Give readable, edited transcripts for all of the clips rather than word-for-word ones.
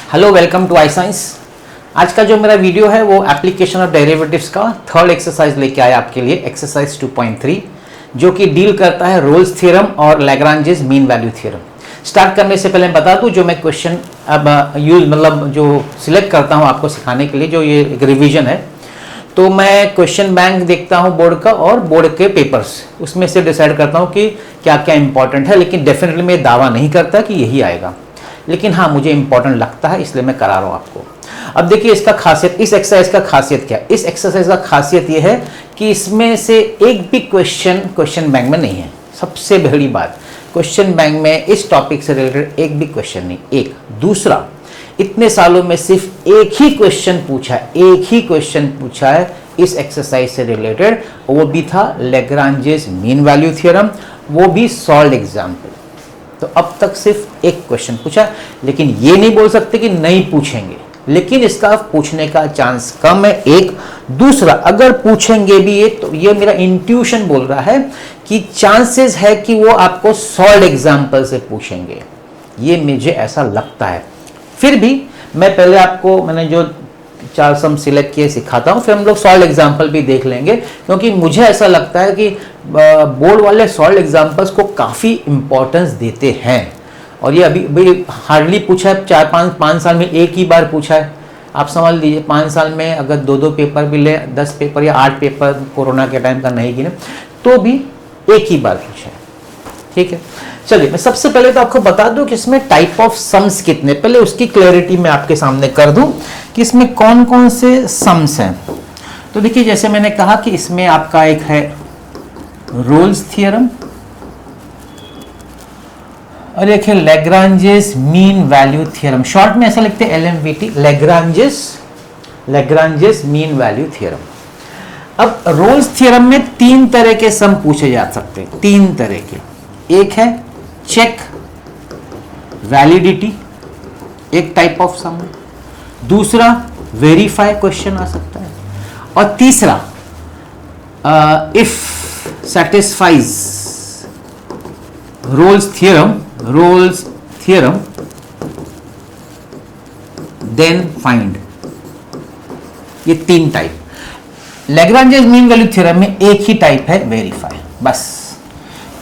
Hello, welcome to I science. आज का जो मेरा वीडियो है वो एप्लीकेशन ऑफ डेरिवेटिव्स का थर्ड एक्सरसाइज लेके आया आपके लिए, एक्सरसाइज 2.3, जो कि डील करता है रोल्स थ्योरम और Lagrange's mean value theorem. Start करने से पहले बता दूं, जो मैं क्वेश्चन अब यूज मतलब जो सिलेक्ट करता हूं आपको सिखाने के लिए, जो ये एक रिवीजन है, तो मैं क्वेश्चन बैंक देखता हूं बोर्ड का और बोर्ड के पेपर्स, उसमें से डिसाइड करता हूं कि क्या क्या इंपॉर्टेंट है। लेकिन डेफिनेटली मैं दावा नहीं करता कि यही आएगा, लेकिन हाँ मुझे इंपॉर्टेंट लगता है, इसलिए मैं करा रहा हूं आपको। अब देखिए इसका खासियत, इस एक्सरसाइज का खासियत क्या है। इस एक्सरसाइज का खासियत यह है कि इसमें से एक भी क्वेश्चन बैंक में नहीं है। सबसे बड़ी बात, क्वेश्चन बैंक में इस टॉपिक से रिलेटेड एक भी क्वेश्चन नहीं। एक दूसरा, इतने सालों में सिर्फ एक ही क्वेश्चन पूछा है इस एक्सरसाइज से रिलेटेड, वो भी था लैग्रांजेस मीन वैल्यू थ्योरम, वो भी सॉल्व्ड एग्जाम्पल। तो अब तक सिर्फ एक क्वेश्चन पूछा, लेकिन ये नहीं बोल सकते कि नहीं पूछेंगे, लेकिन इसका पूछने का चांस कम है। एक दूसरा, अगर पूछेंगे भी ये, तो ये मेरा इंट्यूशन बोल रहा है कि चांसेस है कि वो आपको सॉल्व्ड एग्जाम्पल से पूछेंगे, ये मुझे ऐसा लगता है। फिर भी मैं पहले आपको, मैंने जो 4 सम सिलेक्ट किए सिखाता हूँ, फिर हम लोग सॉल्व एग्जाम्पल भी देख लेंगे, क्योंकि मुझे ऐसा लगता है कि बोर्ड वाले सॉल्व एग्जाम्पल्स को काफ़ी इंपॉर्टेंस देते हैं। और ये अभी हार्डली पूछा है, 4-5 साल में एक ही बार पूछा है। आप समझ लीजिए 5 साल में अगर 2-2 पेपर भी ले, 10 पेपर या 8 पेपर कोरोना के टाइम का नहीं गिने, तो भी एक ही बार पूछा है। ठीक है, चलिए मैं सबसे पहले तो आपको बता दूं कि इसमें टाइप ऑफ सम्स कितने, पहले उसकी क्लैरिटी मैं आपके सामने कर दूं कि इसमें कौन कौन से सम्स हैं। तो देखिए, जैसे मैंने कहा कि इसमें आपका एक है रोल्स थ्योरम और एक है Lagrange's mean value theorem. Short में ऐसा लिखते हैं LMVT, Lagrange's mean value theorem. अब रोल्स थ्योरम में 3 तरह के सम पूछे जा सकते हैं, 3 तरह के। एक है चेक वैलिडिटी, एक टाइप ऑफ सम। दूसरा वेरीफाई क्वेश्चन आ सकता है, और तीसरा if satisfies Rolle's theorem then find. ये 3 type. Lagrange's mean value theorem में एक ही टाइप है, वेरीफाई, बस।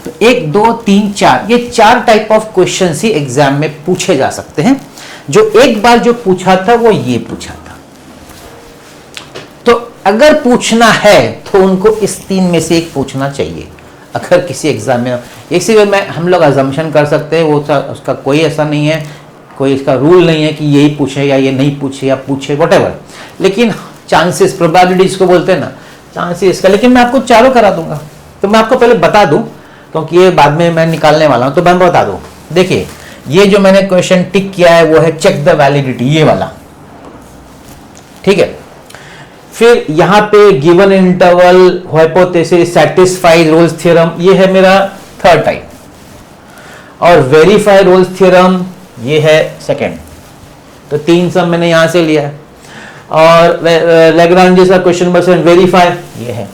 तो 1, 2, 3, 4, ये 4 type of question he exam में पूछे जा सकते हैं। जो एक बार जो पूछा था वो ये पूछा था। तो अगर पूछना है तो उनको इस 3 में से एक पूछना चाहिए। अगर किसी एग्जाम में, इसी में हम लोग अजम्पशन कर सकते हैं, वो उसका कोई ऐसा नहीं है, कोई इसका रूल नहीं है कि यही पूछे या ये नहीं पूछे या पूछे, व्हाटएवर। लेकिन चांसेस, प्रोबेबिलिटी इसको बोलते हैं ना, चांसेस इसका। लेकिन मैं आपको चारों करा दूंगा, तो मैं आपको पहले बता दूं, क्योंकि ये बाद में मैं निकालने वाला हूं, तो मैं बता दूं। देखिए, ये जो मैंने क्वेश्चन टिक किया है वो है चेक द वैलिडिटी, ये वाला। ठीक है, फिर यहां पे given interval, hypothesis, satisfy Rolle's theorem, ये है मेरा थर्ड टाइप। और वेरीफाई रोल्स थ्योरम, ये है सेकंड। तो 3 सम मैंने यहां से लिया है। और लैग्रांजेस का क्वेश्चन नंबर 7 वेरीफाई, ये है।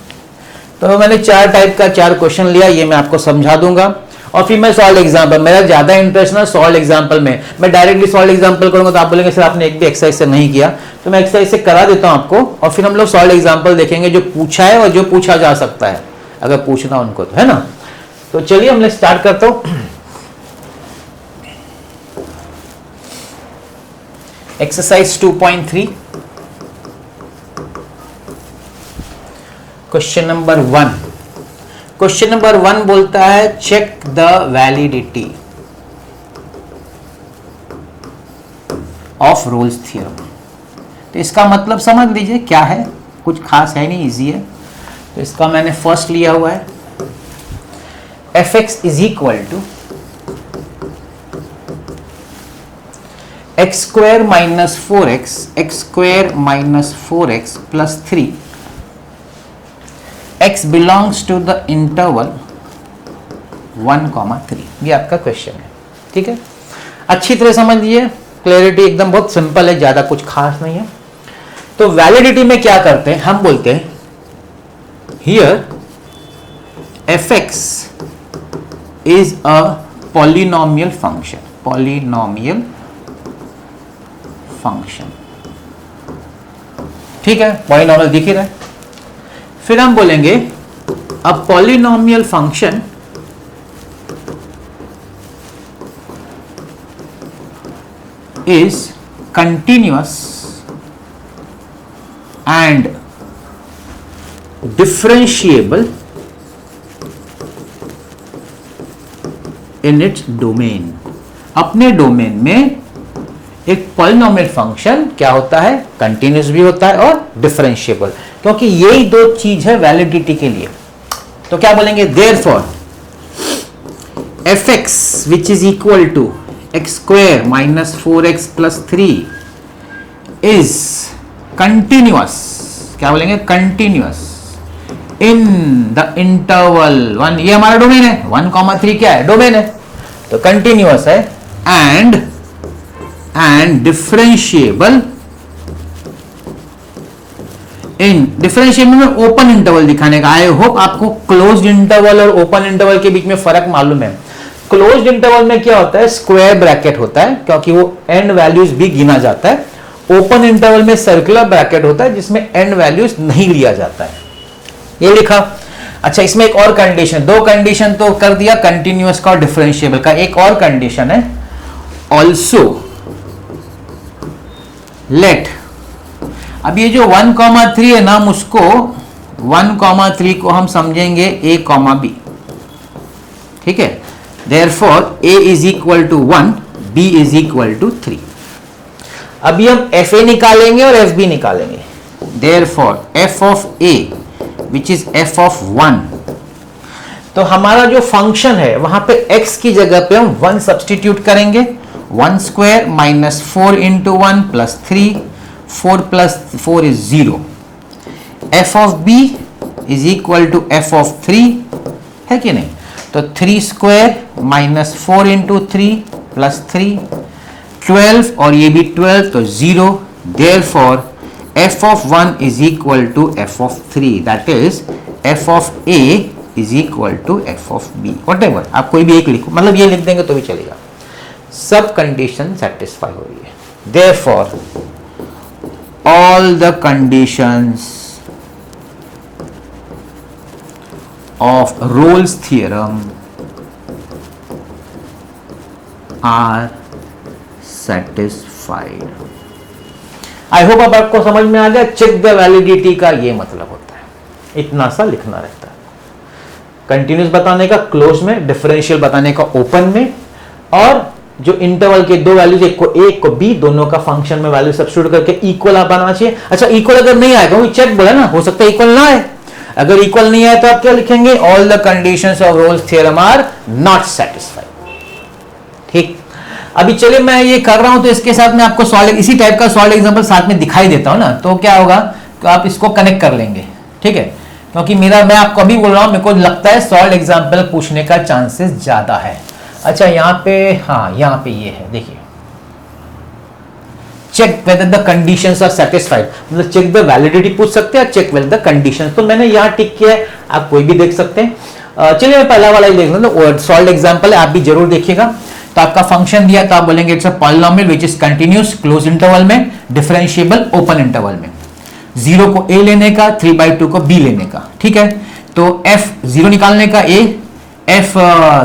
तो मैंने 4 टाइप का 4 क्वेश्चन लिया, ये मैं आपको समझा दूंगा। और फिर मैं सॉल्व एग्जांपल, मेरा ज्यादा इंटरेस्ट ना सॉल्व एग्जांपल में। मैं डायरेक्टली सॉल्व एग्जांपल करूंगा तो आप बोलेंगे सर आपने एक भी एक्सरसाइज से नहीं किया, तो मैं एक्सरसाइज से करा देता हूं आपको, और फिर हम लोग सॉल्व एग्जांपल देखेंगे जो पूछा है और जो पूछा जा सकता है, अगर पूछना उनको तो, है ना। तो चलिए हम स्टार्ट करता हूं। Exercise 2.3, question number 1। Question number 1 बोलता है check the validity of Rolle's theorem. तो इसका मतलब समझ लीजिए क्या है, कुछ खास है नहीं, इजी है। तो इसका मैंने फर्स्ट लिया हुआ है, fx is equal to x square minus 4x plus 3, x belongs to the interval 1,3। ये आपका क्वेश्चन है। ठीक है, अच्छी तरह समझ लीजिए, क्लैरिटी एकदम बहुत सिंपल है, ज्यादा कुछ खास नहीं है। तो वैलिडिटी में क्या करते हैं, हम बोलते हैं here fx is a polynomial function function. ठीक है, पॉलिनॉमियल दिख ही रहा है। फिर हम बोलेंगे अ polynomial function is continuous and differentiable in its domain। अपने डोमेन में एक पॉलिनॉमियल फंक्शन क्या होता है, कंटिन्यूस भी होता है और डिफरेंशिएबल, क्योंकि यही दो चीज है वैलिडिटी के लिए। तो क्या बोलेंगे, therefore fx which is equal to x square minus 4x plus 3 is continuous, क्या बोलेंगे, continuous in the interval 1, ये हमारा डोमेन है, 1,3 क्या है, डोमेन है, तो कंटिन्यूअस है, एंड डिफरेंशिएबल इन, डिफरेंशिएबल में ओपन इंटरवल दिखाने का। आई होप आपको क्लोज्ड इंटरवल और ओपन इंटरवल के बीच में फर्क मालूम है। क्लोज्ड इंटरवल में क्या होता है, स्क्वायर ब्रैकेट होता है, क्योंकि वो एंड वैल्यूज भी गिना जाता है। ओपन इंटरवल में सर्कुलर ब्रैकेट होता है, जिसमें एंड वैल्यूज नहीं लिया जाता है। ये लिखा। अच्छा, इसमें एक और कंडीशन, दो कंडीशन तो कर दिया, कंटिन्यूअस का और डिफरेंशिएबल का। एक और कंडीशन है, ऑल्सो लेट, अब ये जो 1,3 है ना, उसको 1,3 को हम समझेंगे a, b, ठीक है। Therefore a is equal to 1, b is equal to 3। अभी हम fa निकालेंगे और fb निकालेंगे। Therefore f of a which is f of 1, तो हमारा जो फंक्शन है वहां पे x की जगह पे हम 1 सब्सटीट्यूट करेंगे। 1 square minus 4 into 1 plus 3, 4 plus 4 is 0। f of b is equal to f of 3, है कि नहीं। तो 3 स्क्वायर माइनस 4 इंटू 3 प्लस 3, 12, और ये भी 12, तो 0। Therefore f of 1 is equal to f of 3, that is f of a is equal to f of b, whatever, आप कोई भी एक लिखो, मतलब ये लिख देंगे तो भी चलेगा। सब कंडीशन सेटिस्फाई हो रही है। Therefore all the conditions of Rolle's theorem are satisfied। I hope अब आपको समझ में आ गया। चेक द वैलिडिटी का ये मतलब होता है, इतना सा लिखना रहता है। कंटिन्यूस बताने का क्लोज में, डिफरेंशियल बताने का ओपन में, और जो इंटरवल के दो वैल्यूज, एक को a को b, दोनों का फंक्शन में वैल्यू सब्स्टिट्यूट करके इक्वल आप बनाना चाहिए। अच्छा, इक्वल अगर नहीं आएगा, वो चेक बोला ना, हो सकता है इक्वल ना आए। अगर इक्वल नहीं आए तो आप क्या लिखेंगे, all the conditions of Rolle's theorem are not satisfied. ठीक, अभी चलिए मैं ये कर रहा हूं तो इसके साथ में आपको सॉल्व, इसी टाइप का सॉल्व एग्जांपल साथ में दिखाई देता हूं ना, तो क्या होगा तो आप इसको कनेक्ट कर लेंगे। ठीक है, क्योंकि मैं आपको अभी बोल रहा हूं, मेरे को लगता है सॉल्व एग्जांपल पूछने का चांसेस ज्यादा है। अच्छा, यहाँ पे, हाँ यहाँ पे ये है, देखिए, check whether the conditions are satisfied, मतलब चेक द वैलिडिटी पूछ सकते हैं, चेक वेदर द कंडीशंस, तो मैंने यहाँ टिक किया है, आप कोई भी देख सकते हैं। चलिए मैं पहला वाला ही देख लूँ, सॉल्व एग्जांपल है, आप भी जरूर देखिएगा। तो आपका फंक्शन दिया, तो आप बोलेंगे it's a polynomial which is continuous close interval में, डिफरेंशिएबल ओपन इंटरवल में। 0 को a लेने का, 3/2 को b लेने का। ठीक है, तो f 0 निकालने का a, f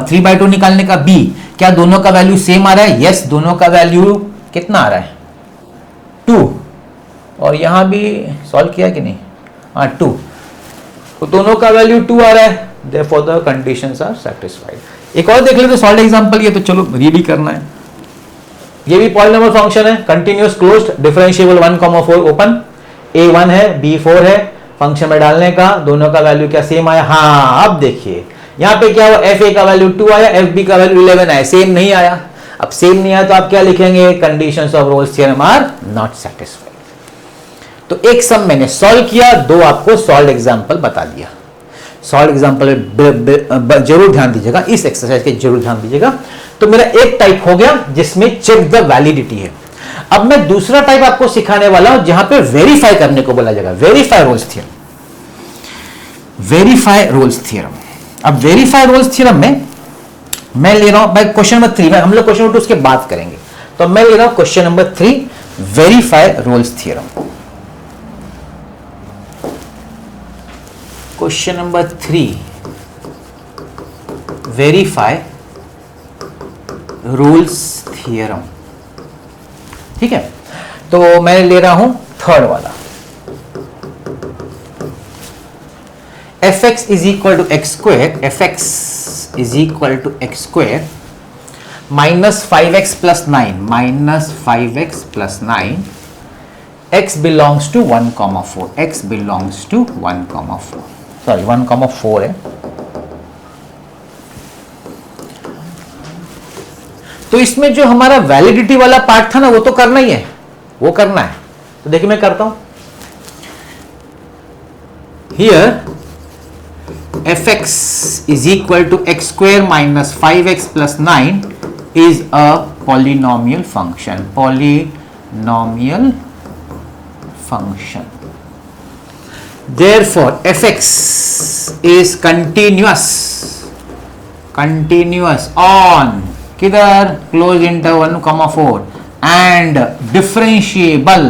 3/2 निकालने का b। क्या दोनों का वैल्यू सेम आ रहा है? यस, दोनों का वैल्यू कितना आ रहा है, 2। और यहां भी सॉल्व किया कि नहीं, हाँ 2, तो दोनों का वैल्यू 2 आ रहा है। Therefore the conditions are satisfied। एक और देख लेते सॉल्व एग्जांपल, ये तो चलो रीड ही करना है। ये भी पॉलिनॉमियल फंक्शन है, continuous closed, differentiable 1,4 open, a 1 है b 4 है, फंक्शन में डालने का, दोनों का वैल्यू क्या सेम आया। हाँ, अब देखिए यहाँ पे क्या हुआ, fa का वैल्यू 2 आया, fb का वैल्यू 11 आया, सेम नहीं आया। अब सेम नहीं आया तो आप क्या लिखेंगे, conditions of Rolle's theorem are not satisfied. तो एक सम मैंने सॉल्व किया, दो आपको सॉल्व एग्जांपल बता दिया। सॉल्व एग्जांपल जरूर ध्यान दीजिएगा, इस एक्सरसाइज के जरूर ध्यान दीजिएगा। तो मेरा एक टाइप हो गया जिसमें चेक द वैलिडिटी है। अब मैं दूसरा टाइप आपको सिखाने वाला हूं जहां पे वेरीफाई करने को बोला जाएगा, verify Rolle's theorem. Verify Rolle's theorem, अब वेरीफाई रोल्स थ्योरम में मैं ले रहा हूं भाई क्वेश्चन नंबर 3 में, हम लोग क्वेश्चन नंबर 2 उसके बात करेंगे। तो मैं ले रहा हूं question number 3, verify Rolle's theorem. Question number 3, verify Rolle's theorem. ठीक है, तो मैं ले रहा हूं थर्ड वाला, fx is equal to x square, fx is equal to x square minus 5x plus 9, minus 5x plus 9, x belongs to 1,4, x belongs to 1,4, sorry 1,4 है। तो इसमें जो हमारा वैलिडिटी वाला पार्ट था ना, वो तो करना ही है, वो करना है। तो देखिए मैं करता हूं, here fx is equal to x square minus 5x plus 9 is a polynomial function, polynomial function. Therefore fx is continuous, continuous on किधर, close interval 1,4 and differentiable,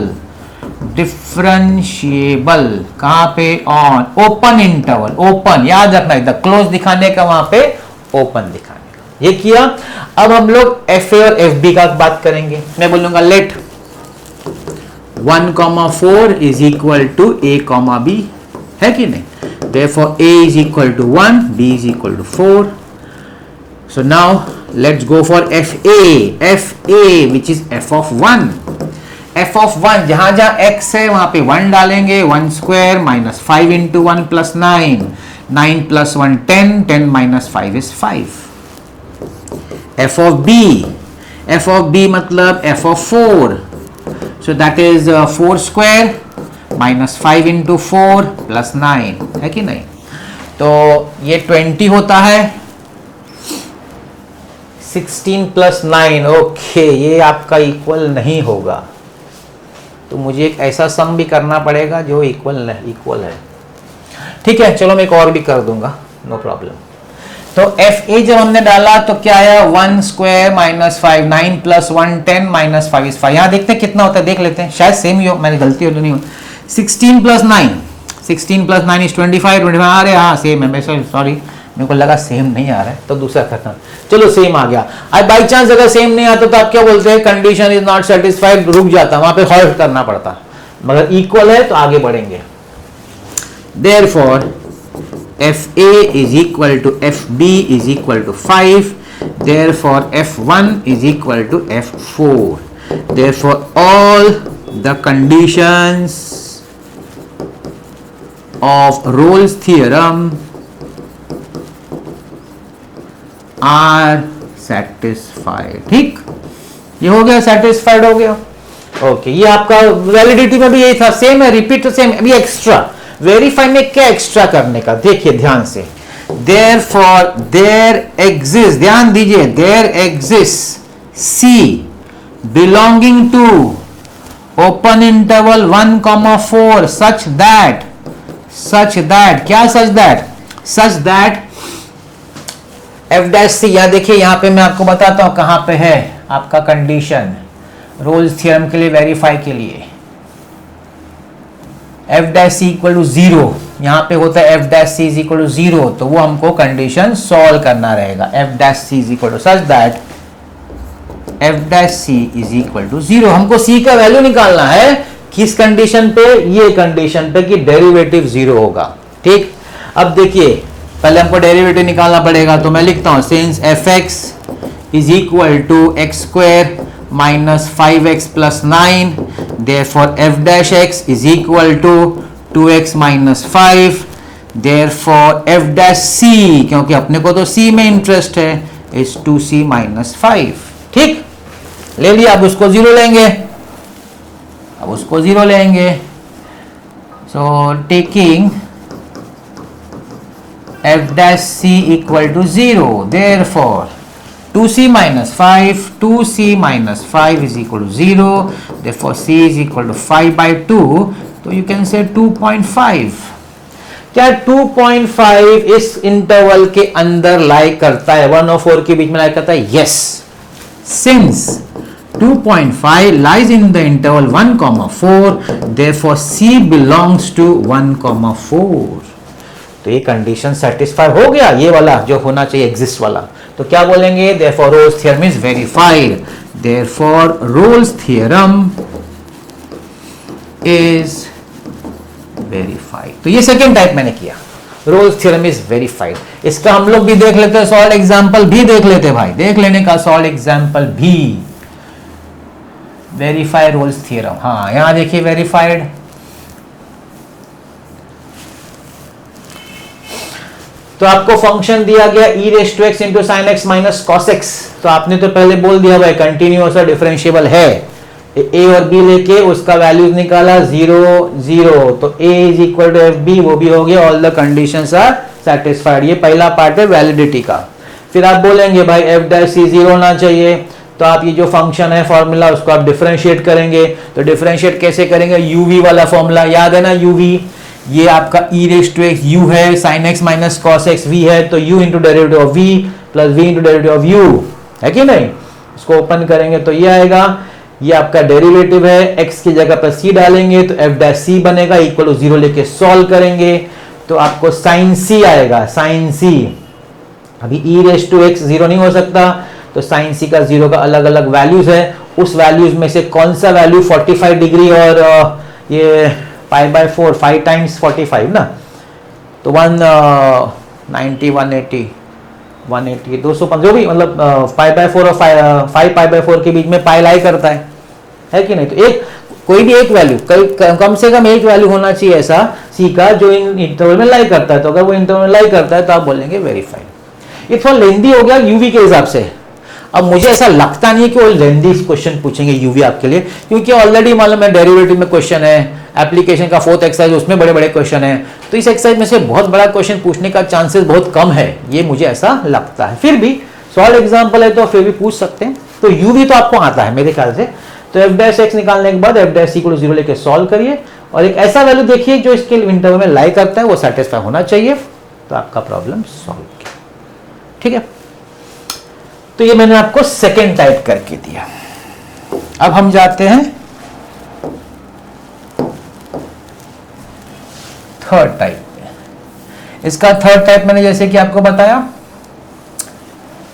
differentiable कहां पे, ऑन ओपन इंटरवल, ओपन याद रखना, इधर close दिखाने का, वहां पे ओपन दिखाने का, ये किया। अब हम लोग एफ ए और एफ बी का बात करेंगे। मैं बोलूंगा let 1,4 is equal to a comma b, है कि नहीं, therefore a is equal to 1, b is equal to 4। So now let's go for f a which is f of 1, f of 1 जहां जहां x है वहां पे 1 डालेंगे, 1 square minus 5 into 1 plus 9, 9 plus 1 10, 10 minus 5 is 5। f of b मतलब f of 4, so that is 4 square minus 5 into 4 plus 9, है कि नहीं। तो ये 20 होता है, 16 प्लस 9, ओके, ये आपका इक्वल नहीं होगा, तो मुझे एक ऐसा सम भी करना पड़ेगा जो इक्वल है। ठीक है, चलो मैं एक और भी कर दूंगा, नो प्रॉब्लम। तो एफ ए जब हमने डाला तो क्या आया, 1 square minus 5, 9 plus 1 10 minus 5 is 5। यहां देखते हैं कितना होता है, देख लेते हैं, शायद सेम ही हो, मैंने गलती हो तो नहीं हो। 16 प्लस 9, 16 प्लस 9 इज 25, 25 आ रहे, हाँ सेम है, मैं सॉरी मेरे को लगा सेम नहीं आ रहा है, तो दूसरा करना, चलो सेम आ गया। अब बाई चांस अगर सेम नहीं आता तो आप क्या बोलते हैं, कंडीशन इज नॉट सेटिस्फाइड, रुक जाता, वहां पे हॉल्ट करना पड़ता, मगर इक्वल है तो आगे बढ़ेंगे। Therefore f a is equal to f b is equal to 5, therefore F1 is equal to F4, therefore all the conditions of Rolle's theorem are satisfied. ठीक, ये हो गया, सेटिस्फाइड हो गया, ओके। ये आपका वैलिडिटी में भी यही था, सेम है, रिपीट तो सेम। अभी एक्स्ट्रा वेरीफाई में क्या एक्स्ट्रा करने का, देखिए ध्यान से, देयरफॉर देयर एग्जिस्ट, ध्यान दीजिए, there exist c belonging to open interval 1,4 such that क्या, such that f dash c, यहां देखिए, यहां पे मैं आपको बताता हूं कहां पे है आपका कंडीशन रोल्स थ्योरम के लिए, वेरीफाई के लिए। F dash c equal to 0, यहां पे होता है f dash c is equal to 0, तो वो हमको कंडीशन सॉल्व करना रहेगा। F dash c is equal to such that f dash c is equal to 0, हमको सी का वैल्यू निकालना है, किस कंडीशन पे, ये कंडीशन पे कि डेरिवेटिव 0 होगा। ठीक, अब देखिए पहले हमको डेरिवेटिव निकालना पड़ेगा, तो मैं लिखता हूं since F x is equal to x square minus 5x plus 9, therefore F dash x is equal to 2x minus 5, therefore F dash C, क्योंकि अपने को तो सी में इंटरेस्ट है, इज 2c माइनस 5। ठीक, ले लिया, अब उसको 0 लेंगे, so taking f dash c equal to 0, therefore 2c minus 5 is equal to 0, therefore c is equal to 5 by 2, तो you can say 2.5। क्या 2.5 इस इंटरवल के अंदर लाई करता है, 1 और 4 के बीच में लाई करता है? Yes, since 2.5 lies in the interval 1,4, therefore C belongs to 1,4. तो ये कंडीशन सेटिस्फाई हो गया, ये वाला जो होना चाहिए एग्जिस्ट वाला। तो क्या बोलेंगे, therefore Rolle's theorem is verified, therefore Rolle's theorem is verified। तो ये सेकेंड टाइप मैंने किया, Rolle's theorem is verified। इसका हम लोग भी देख लेते हैं, सॉल्व एग्जाम्पल भी देख लेते भाई, देख लेने का सॉल्व एग्जाम्पल भी। वेरीफाई रोल्स थ्योरम, हाँ यहां देखिए वेरीफाइड। तो आपको फंक्शन दिया गया e raise to x into sine x minus cos x. तो आपने तो पहले बोल दिया भाई कंटिन्यूअस और डिफरेंशिएबल है, a और b लेके उसका वैल्यूज निकाला 0 0, तो a is equal to f b, वो भी हो गया, all the conditions are satisfied. ये पहला पार्ट है वैलिडिटी का। फिर आप बोलेंगे भाई एफ डैश सी 0 होना चाहिए, तो आप ये जो फंक्शन है फॉर्मूला उसको आप डिफरेंशिएट करेंगे। तो डिफरेंशिएट कैसे करेंगे, uv वाला फॉर्मूला याद है ना, uv ये आपका e raise to x u है, sin x minus cos x v है, तो u into derivative of v plus v into derivative of u है कि नहीं। इसको ओपन करेंगे तो ये आएगा, ये आपका डेरिवेटिव है, x की जगह पर c डालेंगे तो f डैश c बनेगा, इक्वल टू 0 लेके सॉल्व करेंगे तो आपको sin c आएगा, sin c। अभी e रेस टू एक्स 0 नहीं हो सकता, तो साइन सी का 0 का अलग अलग वैल्यूज है, उस वैल्यूज में से कौन सा वैल्यू 45 डिग्री और ये पाई बाय 4 5 टाइम्स 45 ना, तो 190 180 180 205 जो भी मतलब पाई बाय 4 और 5 पाई बाय 4 के बीच में पाई लाई करता है कि नहीं। तो एक कोई भी एक वैल्यू कम से कम एक वैल्यू होना चाहिए ऐसा सी का जो इन इंटरवल में लाई करता है। तो अगर वो इंटरवल में लाई करता है तो आप बोलेंगे वेरीफाइड। ये थोड़ा लेंदी हो गया यूवी के हिसाब से। अब मुझे ऐसा लगता नहीं है कि वो लेंदी क्वेश्चन पूछेंगे यूवी आपके लिए, क्योंकि ऑलरेडी मालूम है डेरिवेटिव में क्वेश्चन है, एप्लीकेशन का 4th एक्सरसाइज उसमें बड़े बड़े क्वेश्चन है, तो इस एक्सरसाइज में से बहुत बड़ा क्वेश्चन पूछने का चांसेस बहुत कम है, ये मुझे ऐसा लगता है। फिर भी सॉल्व एग्जाम्पल है तो फिर भी पूछ सकते हैं। तो यूवी तो आपको आता है मेरे ख्याल से। तो एफ डैश एक्स निकालने के बाद एफ डैश इक्वल टू 0 लेके सॉल्व करिए और एक ऐसा वैल्यू देखिए जो इसके इंटरवल में लाई करता है, वो सेटिस्फाई होना चाहिए, तो आपका प्रॉब्लम सॉल्व किया। ठीक है, तो ये मैंने आपको सेकेंड टाइप करके दिया। अब हम जाते हैं थर्ड टाइप में। इसका थर्ड टाइप मैंने जैसे कि आपको बताया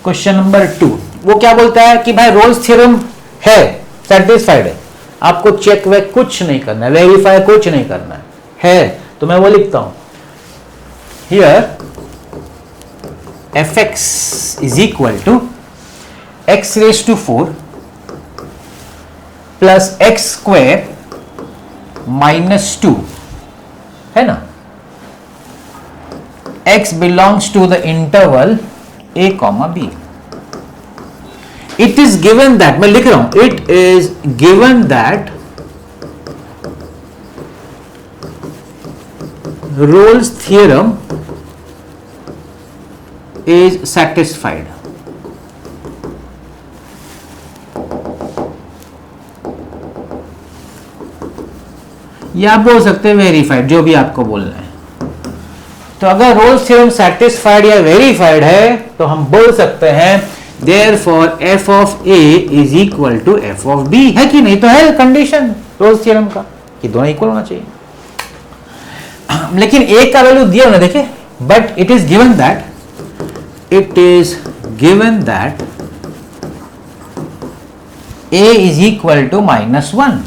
क्वेश्चन नंबर 2, वो क्या बोलता है कि भाई रोल्स थ्योरम है, सेटिस्फाइड है, आपको चेक वेक कुछ नहीं करना है, वेरीफाई कुछ नहीं करना है। तो मैं वो लिखता हूं here fx is equal to x raise to 4 plus x square minus 2 है ना, x belongs to the interval a comma b. It is given that, मैं लिख रहा हूं, it is given that Rolle's theorem is satisfied. या आप बोल सकते हैं वेरीफाइड, जो भी आपको बोलना है। तो अगर रोल्स थ्योरम सेटिस्फाइड या वेरीफाइड है तो हम बोल सकते हैं therefore f of a is equal to f of b, है कि नहीं। तो है कंडीशन रोल्स थ्योरम का कि दोनों इक्वल होना चाहिए। लेकिन एक का वैल्यू दिया उन्हें देखे, but it is given that a is equal to -1,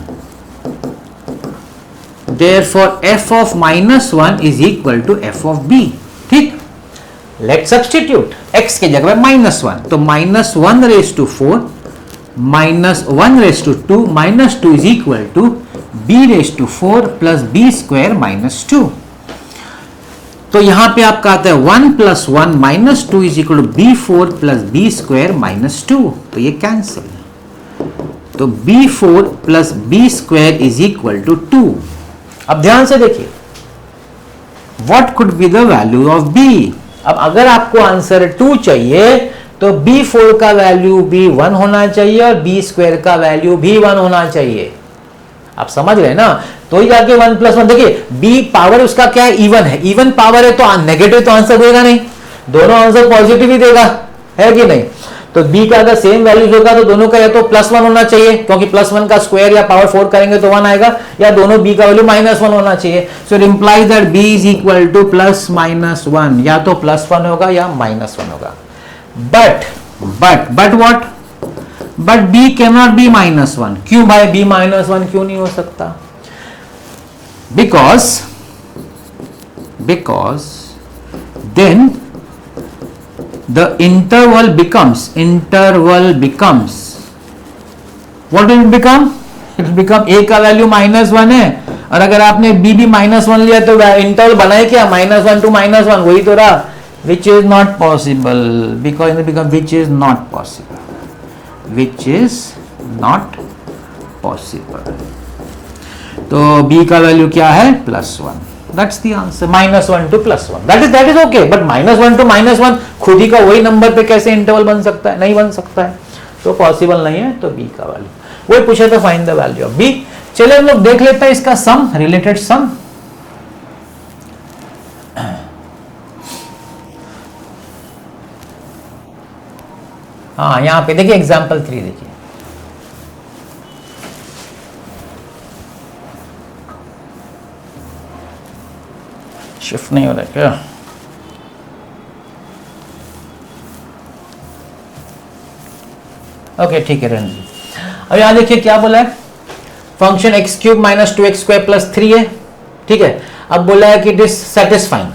therefore f of -1 is equal to f of b। ठीक, let's substitute x के जगह में -1, तो -1 raised to 4 -1 raised to 2 -2 is equal to b raised to 4 plus b square -2। तो यहां पे आपका आता है 1 plus 1 -2 is equal to b4 plus b square -2, तो ये कैंसिल, तो b4 plus b square is equal to 2। अब ध्यान से देखिए, what could be the value of b। अब अगर आपको आंसर 2 चाहिए तो b4 का वैल्यू भी 1 होना चाहिए और b स्क्वायर का वैल्यू भी 1 होना चाहिए। आप समझ रहे हैं ना, तो ही जाके 1 + 1, देखिए b पावर उसका क्या है, इवन है, इवन पावर है तो नेगेटिव तो आंसर देगा नहीं, दोनों आंसर पॉजिटिव ही देगा, है कि नहीं। तो तो b का अगर सेम वैल्यूज होगा तो दोनों का या तो +1 होना चाहिए, क्योंकि +1 का स्क्वायर या पावर 4 करेंगे तो 1 आएगा, या दोनों b का वैल्यू -1 होना चाहिए। So it implies that b is equal to +-1, या तो +1 होगा या -1 होगा। But what, but b cannot be -1। क्यों भाई b -1 क्यों नहीं हो सकता? Because then the interval becomes what will it become? It will become a का वैल्यू -1 है, और अगर आपने b भी -1 लिया तो इंटरवल बनाए क्या? -1 to -1, वही तो रहा, which is not possible, because it become which is not possible। तो b का वैल्यू क्या है? +1। That's the answer, -1 to +1। That is okay, but -1 to -1 खुद ही का वही नंबर पे कैसे इंटरवल बन सकता है? नहीं बन सकता है, तो पॉसिबल नहीं है। तो b का वैल्यू वही पूछा था, find the value of b। चलिए हम लोग देख लेते हैं इसका सम, रिलेटेड सम। हाँ, यहां पे देखिए एग्जाम्पल 3 देखिए, शिफ्ट नहीं हो रहा है क्या? ओके ठीक है रणजी। अब यहां देखिए क्या बोला है, फंक्शन x³ - 2x² + 3 है, ठीक है। अब बोला है कि इट इज सेटिस्फाइंग।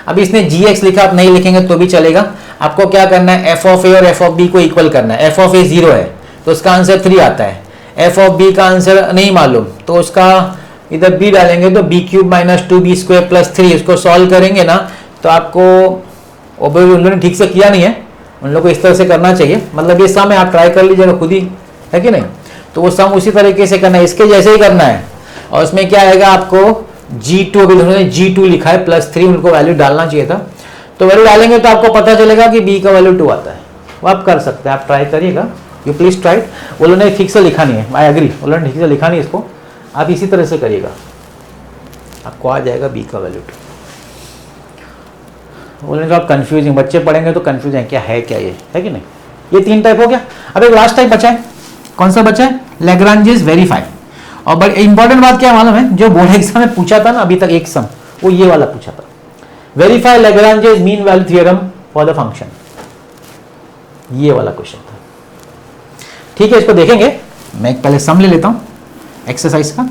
अब इसने gx लिखा, आप नहीं लिखेंगे तो भी चलेगा। आपको क्या करना है, f of a और f of b को इक्वल करना है। f of a 0 है तो उसका आंसर 3 आता है, f of b का आंसर नहीं मालूम तो उसका इधर b डालेंगे तो b³ - 2b² + 3, इसको सॉल्व करेंगे ना तो आपको, उन लोगों ने ठीक से किया नहीं है, उन लोगों को इस तरह से करना चाहिए। मतलब ये सम है, आप ट्राई कर लीजिएगा खुद ही, है कि नहीं? तो वो सम उसी तरीके से करना है, इसके जैसे ही करना है। और उसमें क्या आएगा आपको, g2, अभी उन्होंने g2 लिखा है +3, उनको वैल्यू डालना चाहिए था, तो वैल्यू डालेंगे तो आपको पता चलेगा कि b का वैल्यू 2 आता है। वो आप कर सकते हैं, आप ट्राई करिएगा, यू प्लीज ट्राई। वो लोगों ने ठीक से लिखा नहीं है, आई एग्री, वो लोगों ने ठीक से लिखा नहीं इसको, आप इसी तरह से करिएगा, आपको आ जाएगा b का वैल्यू 2। बोलेंगे तो आप कंफ्यूजिंग, बच्चे पढ़ेंगे तो कंफ्यूज है, क्या है क्या ये, है कि नहीं? ये 3 टाइप हो गया। अब एक लास्ट टाइप बचा है, कौन सा बचा है? Lagrange's verify. और बड़ी इंपॉर्टेंट बात क्या मालूम है, जो बोर्ड एग्जाम में पूछा था ना अभी तक एक सम, वो ये वाला पूछा था, verify Lagrange's mean value theorem for the function, ये वाला क्वेश्चन था। ठीक है, इसको देखेंगे। मैं एक पहले सम ले लेता हूं एक्सरसाइज का।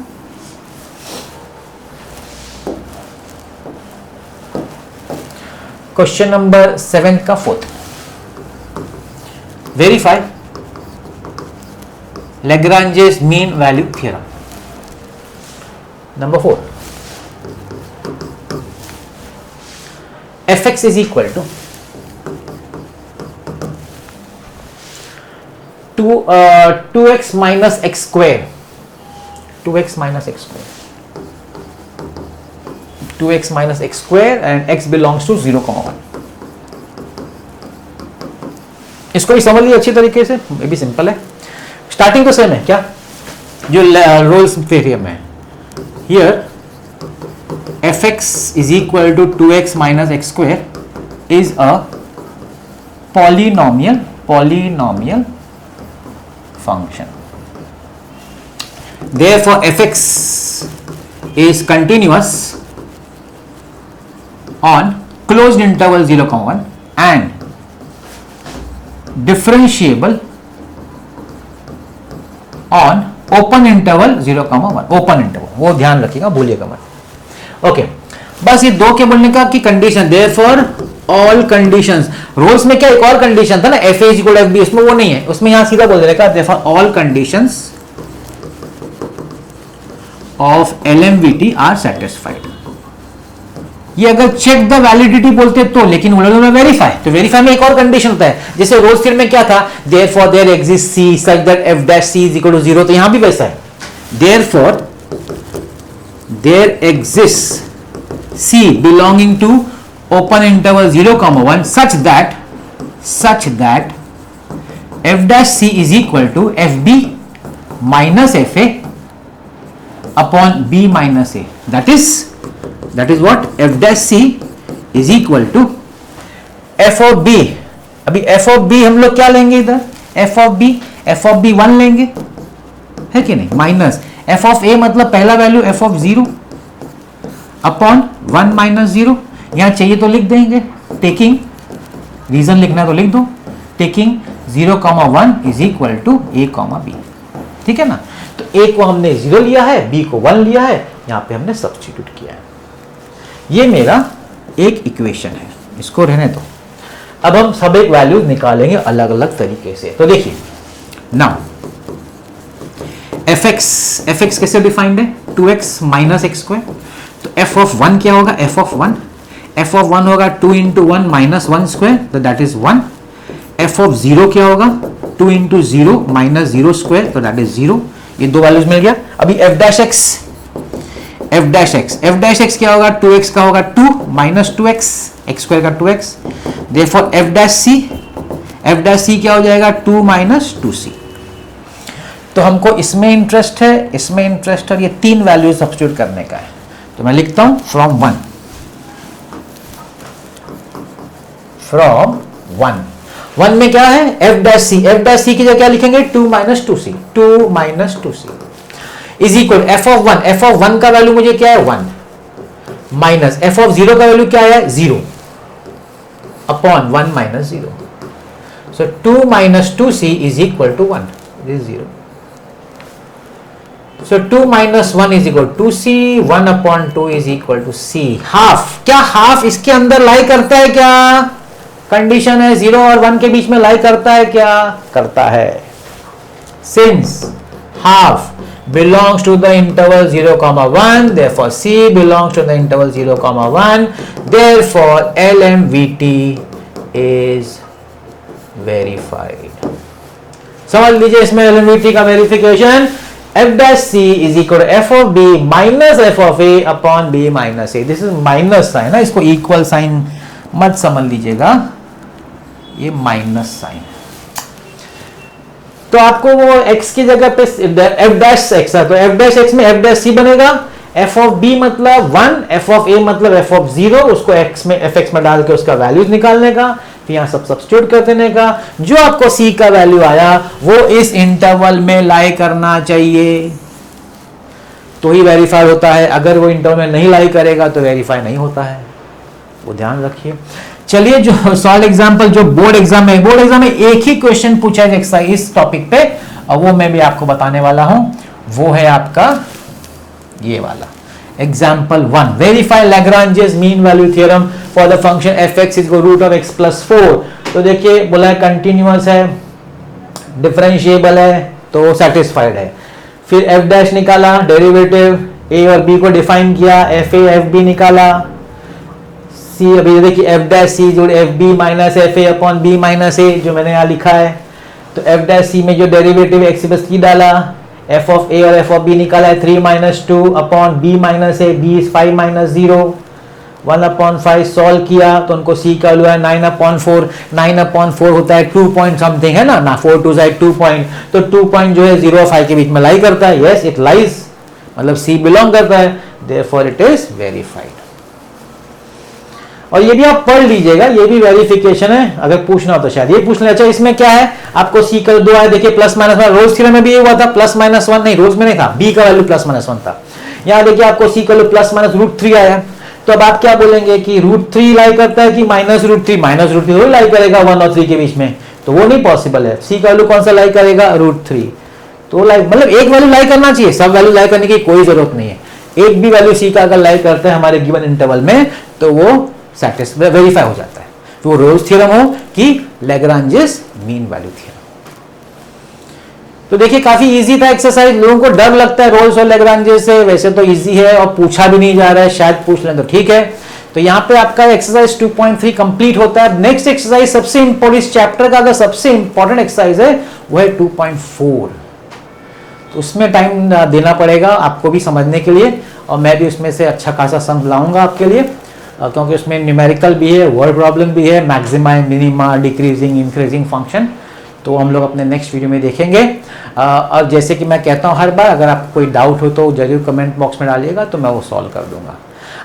क्वेश्चन नंबर 7 का 4th, verify Lagrange's mean value theorem. Number 4, fx is equal to 2x minus x square, 2x minus x square, 2x minus x square and x belongs to 0,1। इसको भी समझ लीजिए अच्छी तरीके से, ये भी सिंपल है। स्टार्टिंग तो सेम है क्या, जो रोल्स थ्योरम है। Here fx is equal to 2x minus x square is a polynomial function. Therefore fx is continuous on closed interval 0,1 and differentiable on open interval 0,1। Open interval, वो ध्यान रखिएगा, भूलिएगा मत। ओके, बस ये दो के बोलने का कि condition, therefore all conditions. Rolle's में क्या एक और कंडीशन था ना, F A equal F B, उसमें वो नहीं है, उसमें यहां सीधा बोल देगा therefore all conditions of LMVT are satisfied. ये अगर चेक द वैलिडिटी बोलते तो, लेकिन वो लोग वेरीफाई, तो वेरीफाई में एक और कंडीशन होता है, जैसे रोल्स थ्योरम में क्या था, therefore there exist c such that f dash c is equal to 0, तो यहां भी वैसा है, therefore there exists C belonging to open interval 0,1 such that f dash C is equal to fb minus fa upon b minus a, that is what f dash C is equal to f of b अभी F of B हम लोग क्या लेंगे इधर, F of B 1 लेंगे, है कि नहीं, माइनस एफ ऑफ ए मतलब पहला value F of 0 upon 1 minus 0, यहां चाहिए तो लिख देंगे, टेकिंग रीजन लिखना तो लिख दो, taking 0,1 is equal to a comma b, ठीक है ना। तो ए को हमने 0 लिया है, बी को 1 लिया है, यहां पे हमने सब्स्टिट्यूट किया है। ये मेरा एक इक्वेशन है, इसको रहने दो। अब हम सब एक वैल्यूज निकालेंगे अलग अलग तरीके से। तो देखिए नाउ एफ एक्स कैसे डिफाइंड है, 2x माइनस एक्स स्क्वायर। तो एफ ऑफ 1 क्या होगा, एफ ऑफ 1 होगा 2 इंटू 1 माइनस 1 स्क्वायर, तो दैट इज 1। एफ ऑफ 0 क्या होगा, 2 इंटू 0 माइनस 0 स्क्वायर, तो दैट इज 0। ये दो वैल्यूज मिल गया। अभी एफ डैश एक्स क्या होगा, 2x का होगा 2 माइनस 2x, एक्स स्क्वायर का 2x। देयरफॉर एफ डैश सी क्या हो जाएगा, 2 माइनस 2c। तो हमको इसमें इंटरेस्ट है और ये तीन वैल्यू सब्स्टिट्यूट करने का है। तो मैं लिखता हूं फ्रॉम 1 में क्या है, एफ डैश सी की जगह क्या लिखेंगे, 2 minus 2c is equal F of 1 का वैल्यू मुझे क्या है 1 माइनस एफ ऑफ 0 का वैल्यू क्या है 0 upon 1 minus 0। So 2 minus 2c is equal to 1, this is 0। So 2 minus 1 is equal to c, 1 upon 2 is equal to c. Half, क्या half इसके अंदर लाई करता है, क्या कंडीशन है 0 और 1 के बीच में लाई करता है, क्या करता है। Since half belongs to the interval 0,1, therefore c belongs to the interval 0,1, therefore LMVT is verified। समझ लीजिए इसमें LMVT का verification, f dash c is equal to f of b minus f of a upon b minus a। This is minus sine है, इसको equal sign मत समझ लीजिएगा, ये माइनस साइन। तो आपको वो x की जगह पे f dash x है, तो f dash x में f dash c बनेगा, f of b मतलब 1, f of a मतलब f of 0, उसको x में fx में डाल के उसका वैल्यूज निकालने का, फिर यहां सब सब्स्टिट्यूट कर देने का। जो आपको c का वैल्यू आया वो इस इंटरवल में लाई करना चाहिए, तो ही वेरीफाई होता है। अगर वो इंटरवल में नहीं लाई करेगा तो वेरीफाई नहीं होता है, वो ध्यान रखिए। चलिए जो सॉल्व एग्जांपल, जो बोर्ड एग्जाम में एक ही क्वेश्चन पूछा है एक्सरसाइज इस टॉपिक पे, और वो मैं भी आपको बताने वाला हूं, वो है आपका ये वाला example 1। Verify Lagrange's mean value theorem for the function fx is root of x plus 4। तो देखिए बोला है कंटिन्यूअस है, डिफरेंशिएबल है, तो सेटिस्फाइड है। फिर f डैश निकाला, डेरिवेटिव a और b को डिफाइन किया, f a f b निकाला, c अभी देखिए f डैश c जोड़ f b minus f a upon b minus a, जो मैंने यहाँ लिखा है। तो f डैश c में जो डेरिवेटिव x बस की डाला, f of a और f of b निकाला है 3 minus 2 upon b minus a, b is 5 minus 0, 1 upon 5 solve किया तो उनको c का वैल्यू है 9 अपॉन 4, 9 अपॉन 4 होता है 2 पॉइंट समथिंग है ना 4 टू 2 पॉइंट, तो 2 पॉइंट जो है 0 और 5 के बीच में लाई करता है, यस इट लाइज, मतलब c बिलोंग करता है, देयरफॉर इट इज वेरीफाइड। और ये भी आप पढ़ लीजिएगा, ये भी वेरिफिकेशन है, अगर पूछना हो तो शायद ये पूछ लें। अच्छा इसमें क्या है, आपको सी का 2 आया, देखिए प्लस माइनस 1, रोज थ्योरम में भी ये हुआ था, प्लस माइनस 1 नहीं, रोज में नहीं था, बी का वैल्यू प्लस माइनस 1 था। यहाँ देखिए आपको सी का वैल्यू प्लस माइनस √3 आया, तो अब आप क्या बोलेंगे कि √3 लाई करता है कि माइनस √3, माइनस √3 लाई करेगा 1 और 3 के बीच में, तो वो नहीं पॉसिबल है। सी का वैल्यू कौन सा लाई करेगा, √3, तो लाई मतलब एक वैल्यू लाई करना चाहिए, सब वैल्यू लाई करने की कोई जरूरत नहीं है। एक भी वैल्यू सी का अगर लाई करते हैं हमारे गिवन इंटरवल में तो वो सैटिस्फाई वेरीफाई हो जाता है, वो रोल्स थ्योरम हो कि लैग्रांजेस मीन वैल्यू थ्योरम। तो देखिए काफी इजी था एक्सरसाइज, लोगों को डर लगता है रोल्स और लैग्रांजेस से, वैसे तो इजी है और पूछा भी नहीं जा रहा है, शायद पूछ लें तो ठीक है। तो यहाँ पे आपका एक्सरसाइज 2.3 कंप्लीट होता है। नेक्स्ट एक्सरसाइज सबसे इंपॉर्टेंट, इस चैप्टर का अगर सबसे इंपॉर्टेंट एक्सरसाइज है वो है 2.4, तो उसमें टाइम देना पड़ेगा आपको भी समझने के लिए, और मैं भी उसमें से अच्छा खासा सम लाऊंगा आपके लिए, क्योंकि उसमें न्यूमेरिकल भी है, वर्ड प्रॉब्लम भी है, maxima, minima, decreasing, increasing function, तो हम लोग अपने नेक्स्ट वीडियो में देखेंगे। और जैसे कि मैं कहता हूँ हर बार, अगर आपको कोई डाउट हो तो जरूर कमेंट बॉक्स में डालिएगा, तो मैं वो सॉल्व कर दूंगा।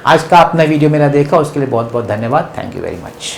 आज का आपने वीडियो मेरा देखा उसके लिए बहुत बहुत धन्यवाद, थैंक यू वेरी मच।